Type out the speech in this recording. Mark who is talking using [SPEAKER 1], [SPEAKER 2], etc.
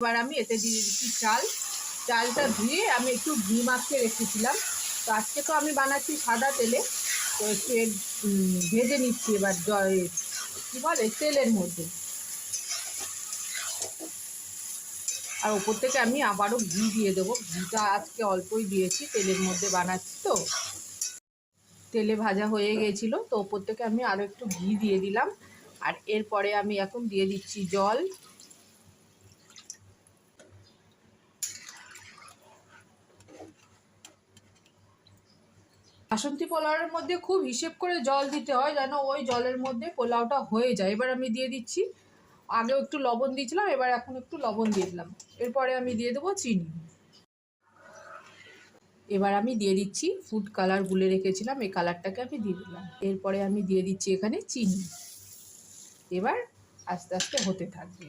[SPEAKER 1] এবার আমি এতে দিয়ে দিচ্ছি চাল। চালটা ধুয়ে আমি একটু ঘি মাখিয়ে রেখেছিলাম। তো আজকে তো আমি বানাচ্ছি সাদা তেলে, তো একটু ভেজে নিচ্ছি এবার কী বলে তেলের মধ্যে। আর ওপর থেকে আমি আবারও ঘি দিয়ে দেবো। ঘিটা আজকে অল্পই দিয়েছি, তেলের মধ্যে বানাচ্ছি তো। তেলে ভাজা হয়ে গিয়েছিলো, তো ওপর থেকে আমি আরও একটু ঘি দিয়ে দিলাম। আর এরপরে আমি এখন দিয়ে দিচ্ছি জল। বাসন্তী পোলাওয়ের মধ্যে খুব হিসেব করে জল দিতে হয়, যেন ওই জলের মধ্যে পোলাওটা হয়ে যায়। এবার আমি দিয়ে দিচ্ছি, আগেও একটু লবণ দিয়েছিলাম, এবার এখন একটু লবণ দিয়ে দিলাম। এরপরে আমি দিয়ে দেবো চিনি। এবার আমি দিয়ে দিচ্ছি ফুড কালার গুলে রেখেছিলাম, এই কালারটাকে আমি দিয়ে দিলাম। এরপরে আমি দিয়ে দিচ্ছি এখানে চিনি। এবার আস্তে আস্তে হতে থাকবে।